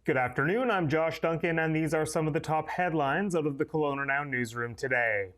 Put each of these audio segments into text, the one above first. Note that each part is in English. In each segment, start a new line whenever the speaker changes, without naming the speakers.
Good afternoon, I'm Josh Duncan, and these are some of the top headlines out of the KelownaNow newsroom today.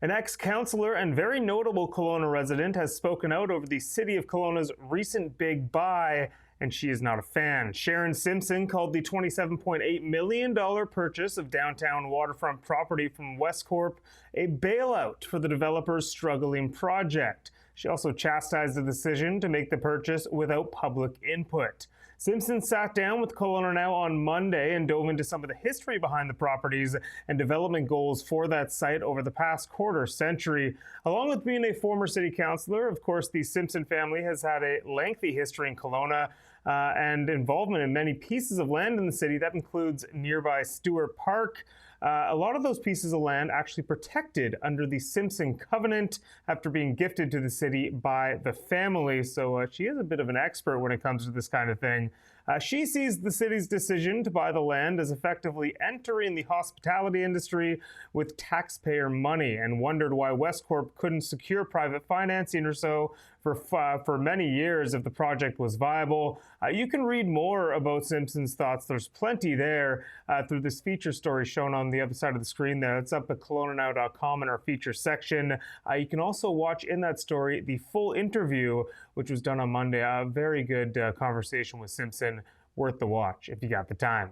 An ex-councillor and very notable Kelowna resident has spoken out over the City of Kelowna's recent big buy, and she is not a fan. Sharron Simpson called the $27.8 million purchase of downtown waterfront property from Westcorp a bailout for the developer's struggling project. She also chastised the decision to make the purchase without public input. Simpson sat down with KelownaNow on Monday and dove into some of the history behind the properties and development goals for that site over the past quarter century. Along with being a former city councillor, of course, the Simpson family has had a lengthy history in Kelowna and involvement in many pieces of land in the city. That includes nearby Stewart Park. A lot of those pieces of land actually protected under the Simpson Covenant after being gifted to the city by the family. So she is a bit of an expert when it comes to this kind of thing. She sees the city's decision to buy the land as effectively entering the hospitality industry with taxpayer money and wondered why Westcorp couldn't secure private financing or so for many years if the project was viable. You can read more about Simpson's thoughts. There's plenty there through this feature story shown on the other side of the screen there. It's up at KelownaNow.com in our feature section. You can also watch in that story the full interview, which was done on Monday. A very good conversation with Simpson. Worth the watch if you got the time.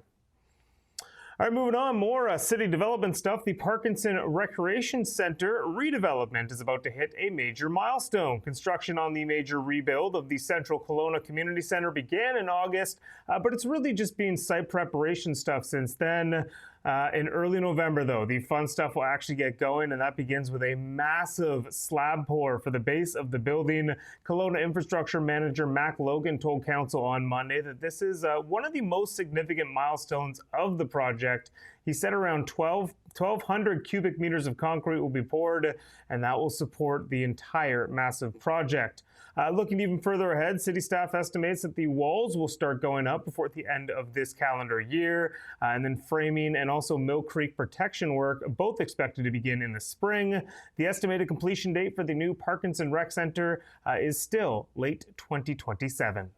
All right, moving on, more city development stuff. The Parkinson Recreation Center redevelopment is about to hit a major milestone. Construction on the major rebuild of the Central Kelowna Community Center began in August, but it's really just been site preparation stuff since then. In early November, though, the fun stuff will actually get going, and that begins with a massive slab pour for the base of the building. Kelowna Infrastructure Manager Mac Logan told Council on Monday that this is one of the most significant milestones of the project. He said around 1,200 cubic meters of concrete will be poured, and that will support the entire massive project. Looking even further ahead, city staff estimates that the walls will start going up before the end of this calendar year, and then framing and also Mill Creek protection work, both expected to begin in the spring. The estimated completion date for the new Parkinson Rec Center is still late 2027.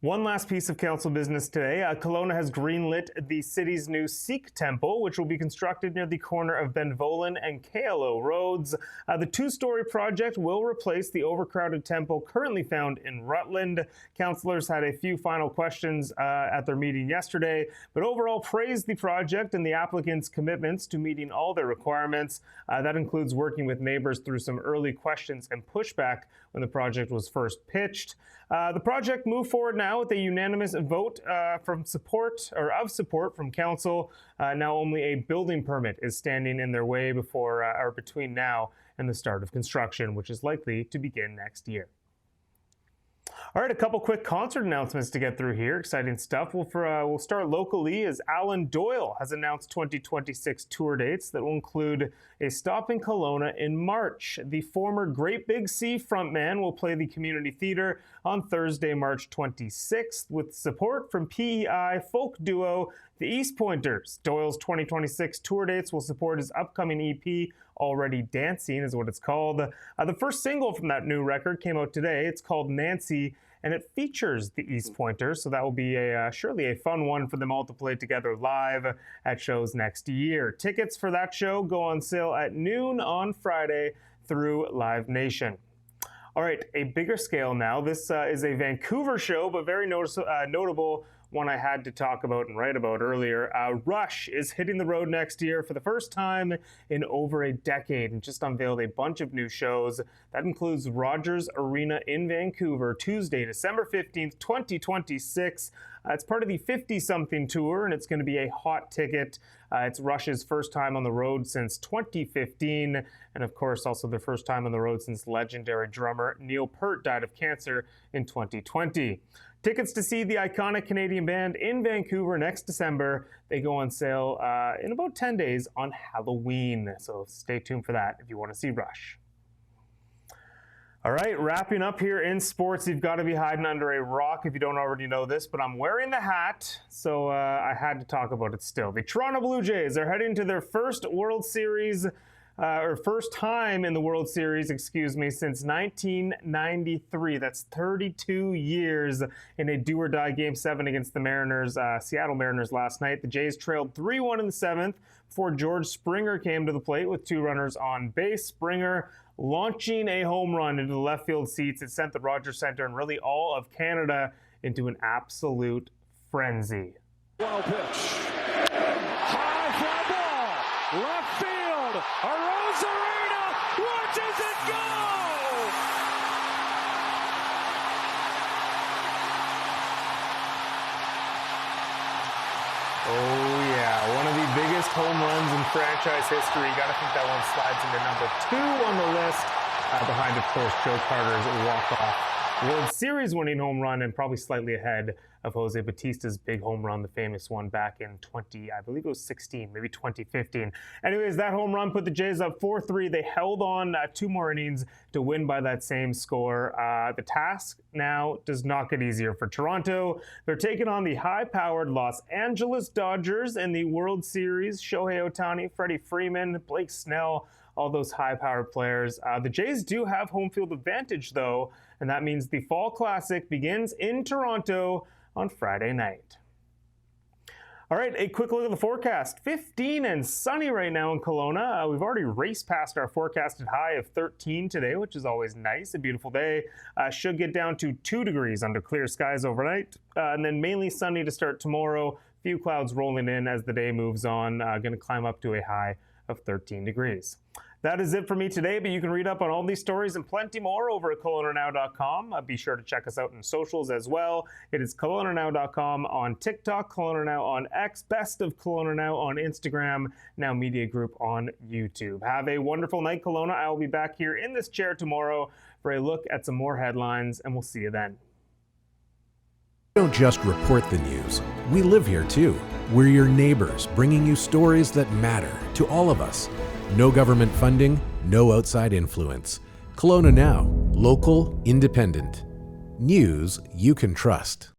One last piece of council business today. Kelowna has greenlit the city's new Sikh temple, which will be constructed near the corner of Benvolen and KLO roads. The two-story project will replace the overcrowded temple currently found in Rutland. Councillors had a few final questions at their meeting yesterday, but overall praised the project and the applicants' commitments to meeting all their requirements. That includes working with neighbors through some early questions and pushback when the project was first pitched. The project moved forward now with a unanimous vote of support from council. Now only a building permit is standing in their way between now and the start of construction, which is likely to begin next year. All right, a couple quick concert announcements to get through here. Exciting stuff. We'll start locally as Alan Doyle has announced 2026 tour dates that will include a stop in Kelowna in March. The former Great Big Sea frontman will play the Community Theatre on Thursday, March 26th, with support from PEI folk duo The East Pointers. Doyle's 2026 tour dates will support his upcoming EP, Already Dancing is what it's called. The first single from that new record came out today. It's called Nancy, and it features the East Pointers, so that will be surely a fun one for them all to play together live at shows next year. Tickets for that show go on sale at noon on Friday through Live Nation. All right, a bigger scale now. This is a Vancouver show, but very notable one I had to talk about and write about earlier. Rush is hitting the road next year for the first time in over a decade and just unveiled a bunch of new shows. That includes Rogers Arena in Vancouver, Tuesday, December 15th, 2026. It's part of the 50-something tour, and it's going to be a hot ticket. It's Rush's first time on the road since 2015, and of course also their first time on the road since legendary drummer Neil Peart died of cancer in 2020. Tickets to see the iconic Canadian band in Vancouver next December. They go on sale in about 10 days on Halloween, so stay tuned for that if you want to see Rush. All right, wrapping up here in sports, you've got to be hiding under a rock if you don't already know this, but I'm wearing the hat, so I had to talk about it still. The Toronto Blue Jays are heading to their first World Series first time in the World Series, since 1993. That's 32 years in a do-or-die Game 7 against the Mariners, Seattle Mariners last night. The Jays trailed 3-1 in the 7th before George Springer came to the plate with 2 runners on base. Springer launching a home run into the left field seats. It sent the Rogers Centre and really all of Canada into an absolute frenzy.
1-0 pitch. High fly ball. Left field. Arozarena watches it go.
Oh yeah, one of the biggest home runs in franchise history. Got to think that one slides into number 2 on the list, behind, of course, Joe Carter's walk-off World Series winning home run, and probably slightly ahead of Jose Bautista's big home run, the famous one back in 2016, maybe 2015. Anyways, that home run put the Jays up 4-3. They held on 2 more innings to win by that same score. The task now does not get easier for Toronto. They're taking on the high-powered Los Angeles Dodgers in the World Series. Shohei Ohtani, Freddie Freeman, Blake Snell, all those high-powered players. The Jays do have home field advantage, though, and that means the Fall Classic begins in Toronto on Friday night. All right, a quick look at the forecast. 15 and sunny right now in Kelowna. We've already raced past our forecasted high of 13 today, which is always nice. A beautiful day. Should get down to 2 degrees under clear skies overnight. And then mainly sunny to start tomorrow. Few clouds rolling in as the day moves on. Going to climb up to a high of 13 degrees. That is it for me today, but you can read up on all these stories and plenty more over at KelownaNow.com. Be sure to check us out on socials as well. It is KelownaNow.com on TikTok, KelownaNow on X, Best of KelownaNow on Instagram, Now Media Group on YouTube. Have a wonderful night, Kelowna. I will be back here in this chair tomorrow for a look at some more headlines, and we'll see you then.
We don't just report the news. We live here too. We're your neighbors, bringing you stories that matter to all of us. No government funding, no outside influence. Kelowna Now, local, independent. News you can trust.